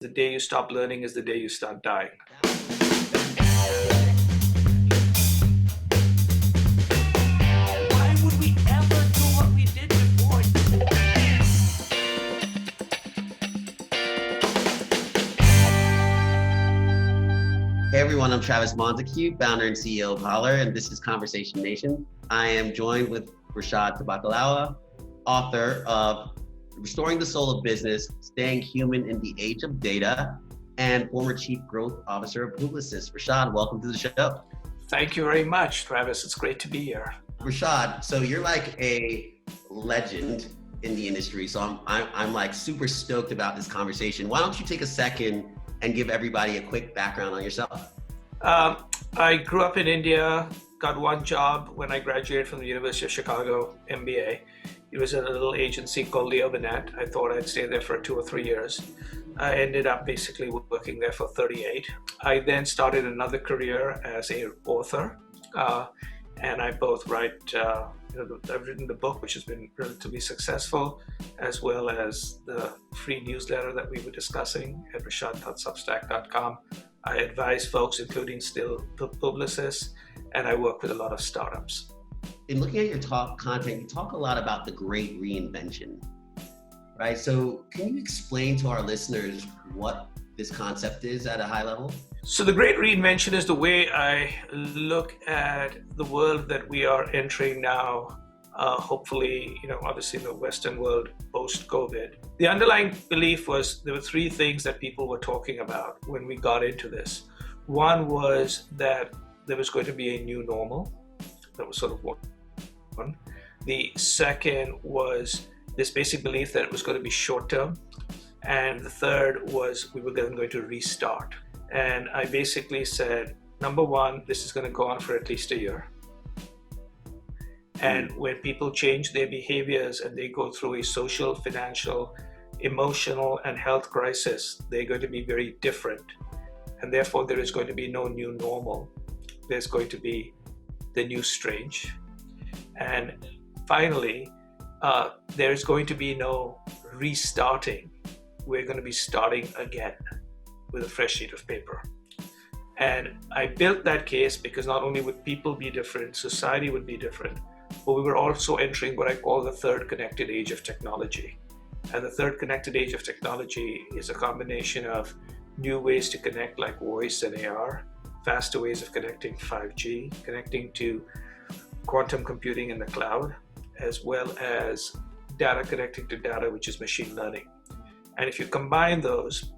The day you stop learning is the day you start dying. Why would we ever do what we did before? Hey everyone, I'm Travis Montague, founder and CEO of Holler, and this is Conversation Nation. I am joined with Rishad Tobaccowala, author of Restoring the Soul of Business, Staying Human in the Age of Data, and former Chief Growth Officer of Publicis. Rishad, welcome to the show. Thank you very much, Travis. It's great to be here. Rishad, so you're like a legend in the industry, so I'm like super stoked about this conversation. Why don't you take a second and give everybody a quick background on yourself? I grew up in India, got one job when I graduated from the University of Chicago, MBA. It was at a little agency called Leo Burnett. I thought I'd stay there for 2 or 3 years. I ended up basically working there for 38. I then started another career as an author, and I both write, I've written the book, which has been relatively successful, as well as the free newsletter that we were discussing at rishad.substack.com. I advise folks, including still Publicis, and I work with a lot of startups. In looking at your content, you talk a lot about the great reinvention, right? So can you explain to our listeners what this concept is at a high level? So the great reinvention is the way I look at the world that we are entering now, hopefully, obviously in the Western world post-COVID. The underlying belief was there were 3 things that people were talking about when we got into this. One was that there was going to be a new normal. That was sort of one. The second was this basic belief that it was going to be short-term. And the third was we were then going to restart. And I basically said, number one, this is going to go on for at least a year. And when people change their behaviors and they go through a social, financial, emotional, and health crisis, they're going to be very different. And therefore, there is going to be no new normal. There's going to be the new strange. And finally, there's going to be no restarting. We're going to be starting again with a fresh sheet of paper. And I built that case because not only would people be different, society would be different, but we were also entering what I call the third connected age of technology. And the third connected age of technology is a combination of new ways to connect like voice and AR, faster ways of connecting 5G, connecting to quantum computing in the cloud, as well as data connecting to data, which is machine learning. And if you combine those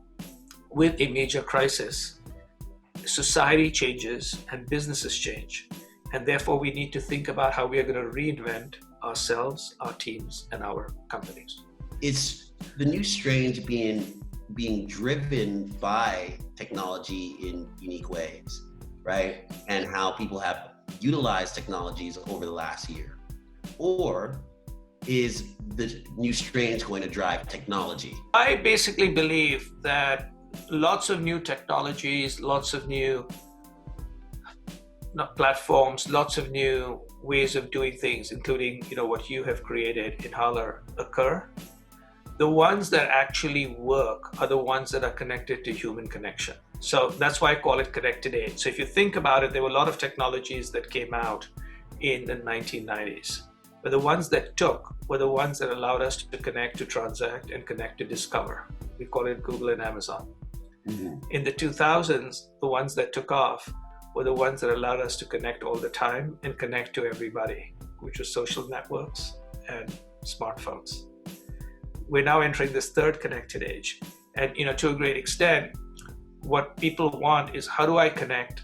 with a major crisis, society changes and businesses change. And therefore, we need to think about how we are going to reinvent ourselves, our teams, and our companies. It's the new strange being driven by technology in unique ways, right? And how people have utilized technologies over the last year. Or is the new strange going to drive technology? I basically believe that lots of new technologies, lots of new platforms, lots of new ways of doing things, including what you have created in Holler, occur. The ones that actually work are the ones that are connected to human connection. So that's why I call it connected age. So if you think about it, there were a lot of technologies that came out in the 1990s. But the ones that took were the ones that allowed us to connect, to transact, and connect to discover. We call it Google and Amazon. Mm-hmm. In the 2000s, the ones that took off were the ones that allowed us to connect all the time and connect to everybody, which was social networks and smartphones. We're now entering this third connected age. And to a great extent, what people want is how do I connect?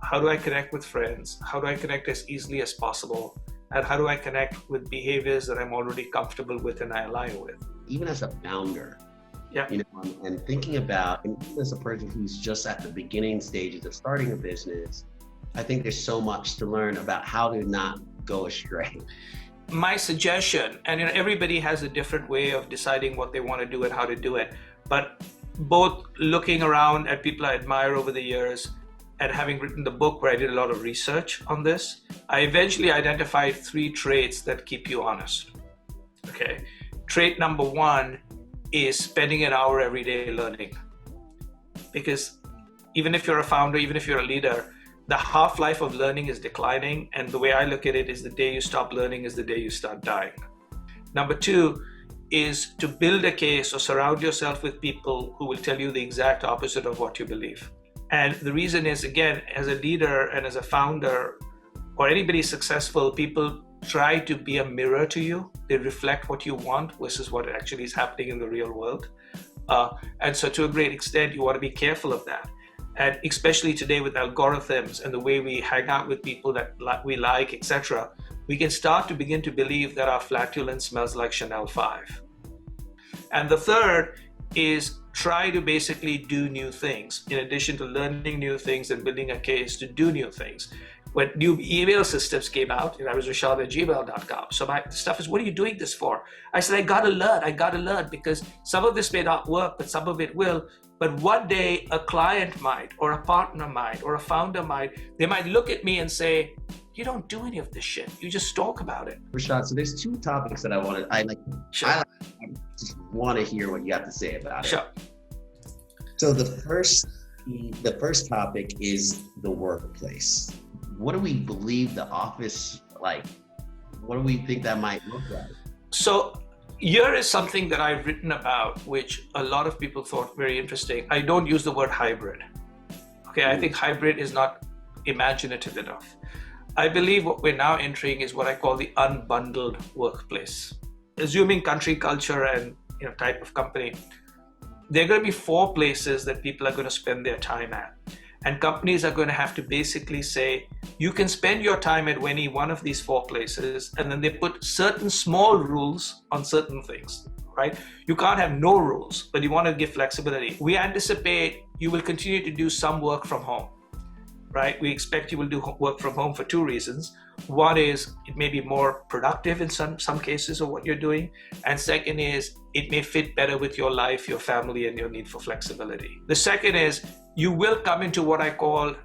How do I connect with friends? How do I connect as easily as possible? And how do I connect with behaviors that I'm already comfortable with and I align with? Even as a founder, yeah, and thinking about, and even as a person who's just at the beginning stages of starting a business, I think there's so much to learn about how to not go astray. My suggestion, and everybody has a different way of deciding what they want to do and how to do it, but both looking around at people I admire over the years and having written the book where I did a lot of research on this, I eventually identified 3 traits that keep you honest. Okay. Trait number 1 is spending an hour every day learning. because even if you're a founder, even if you're a leader, the half-life of learning is declining. And the way I look at it is the day you stop learning is the day you start dying. Number two is to build a case or surround yourself with people who will tell you the exact opposite of what you believe. And the reason is, again, as a leader and as a founder or anybody successful, people try to be a mirror to you. They reflect what you want versus what actually is happening in the real world. And so to a great extent, you want to be careful of that. And especially today with algorithms and the way we hang out with people that we like, etc., we can start to begin to believe that our flatulence smells like Chanel 5. And the third is try to basically do new things in addition to learning new things and building a case to do new things. When new email systems came out, I was Rishad at gmail.com. So my stuff is, what are you doing this for? I said, I gotta learn because some of this may not work, but some of it will. But one day a client might, or a partner might, or a founder might, they might look at me and say, you don't do any of this shit. You just talk about it. Rishad, so there's two topics that I just want to hear what you have to say about Sure. it. So the first topic is the workplace. What do we believe the office like? What do we think that might look like? So here is something that I've written about, which a lot of people thought very interesting. I don't use the word hybrid. Okay, I think hybrid is not imaginative enough. I believe what we're now entering is what I call the unbundled workplace. Assuming country, culture, and type of company, there are going to be 4 places that people are going to spend their time at. And companies are going to have to basically say, you can spend your time at any one of these 4 places, and then they put certain small rules on certain things, right? You can't have no rules, but you want to give flexibility. We anticipate you will continue to do some work from home, right? We expect you will do work from home for 2 reasons. One is it may be more productive in some cases of what you're doing. And second is it may fit better with your life, your family, and your need for flexibility. The second is you will come into what I call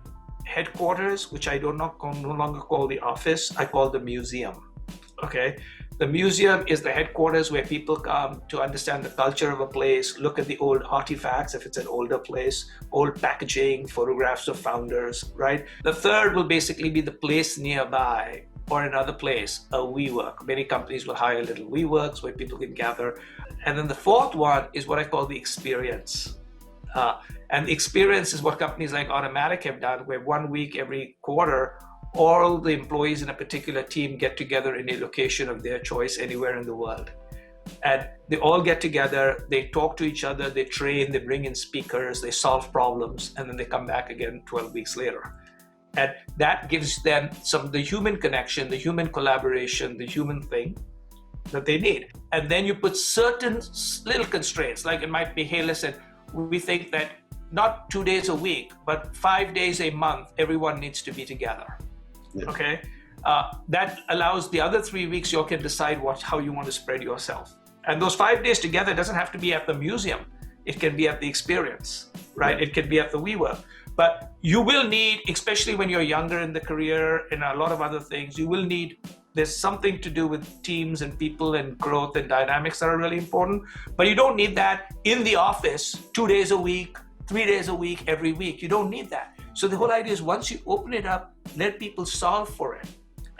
headquarters, which I no longer call the office, I call the museum, okay? The museum is the headquarters where people come to understand the culture of a place, look at the old artifacts, if it's an older place, old packaging, photographs of founders, right? The third will basically be the place nearby or another place, a WeWork. Many companies will hire little WeWorks where people can gather. And then the fourth one is what I call the experience. And the experience is what companies like Automatic have done, where 1 week every quarter, all the employees in a particular team get together in a location of their choice anywhere in the world. And they all get together, they talk to each other, they train, they bring in speakers, they solve problems, and then they come back again 12 weeks later. And that gives them the human connection, the human collaboration, the human thing that they need. And then you put certain little constraints, like it might be, hey, listen, we think that not 2 days a week, but 5 days a month, everyone needs to be together. Yeah. Okay, that allows the other 3 weeks you can decide how you want to spread yourself. And those 5 days together doesn't have to be at the museum. It can be at the experience, right? Yeah. It can be at the WeWork. But you will need, especially when you're younger in the career and a lot of other things, there's something to do with teams and people and growth and dynamics that are really important. But you don't need that in the office 2 days a week, 3 days a week, every week. You don't need that. So the whole idea is once you open it up, let people solve for it.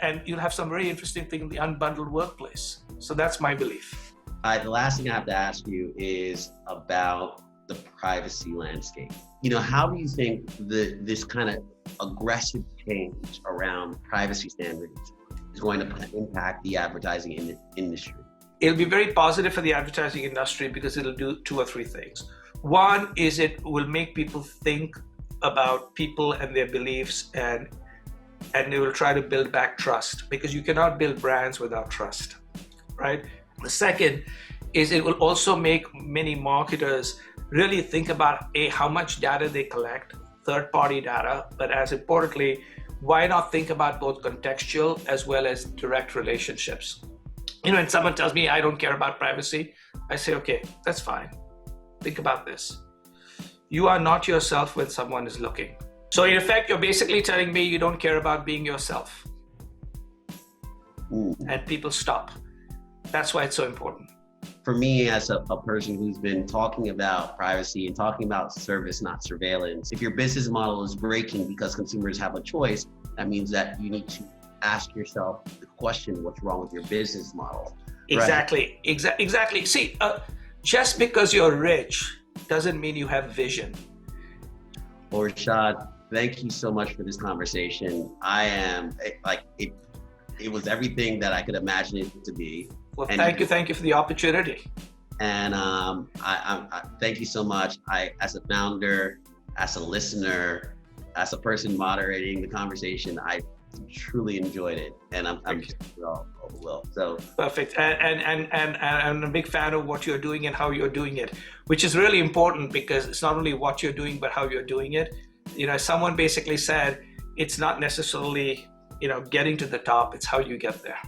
And you'll have some very interesting thing in the unbundled workplace. So that's my belief. The last thing I have to ask you is about the privacy landscape. How do you think this kind of aggressive change around privacy standards is going to impact the advertising industry? It'll be very positive for the advertising industry because it'll do 2 or 3 things. One is it will make people think about people and their beliefs, and they will try to build back trust, because you cannot build brands without trust, right? The second is it will also make many marketers really think about how much data they collect, third-party data, but as importantly, why not think about both contextual as well as direct relationships? When someone tells me I don't care about privacy, I say, okay, that's fine. Think about this. You are not yourself when someone is looking. So in effect, you're basically telling me you don't care about being yourself. Ooh. And people stop. That's why it's so important. for me as a person who's been talking about privacy and talking about service, not surveillance, if your business model is breaking because consumers have a choice, that means that you need to ask yourself the question, what's wrong with your business model? Exactly. Right? Exactly. See, just because you're rich doesn't mean you have vision. Well, Rishad, thank you so much for this conversation. I am like, it was everything that I could imagine it to be. Well, thank you for the opportunity. And I thank you so much. As a founder, as a listener, as a person moderating the conversation, I truly enjoyed it, and I'm sure we all will. So perfect, and I'm a big fan of what you're doing and how you're doing it, which is really important because it's not only what you're doing but how you're doing it. You know, someone basically said it's not necessarily getting to the top; it's how you get there.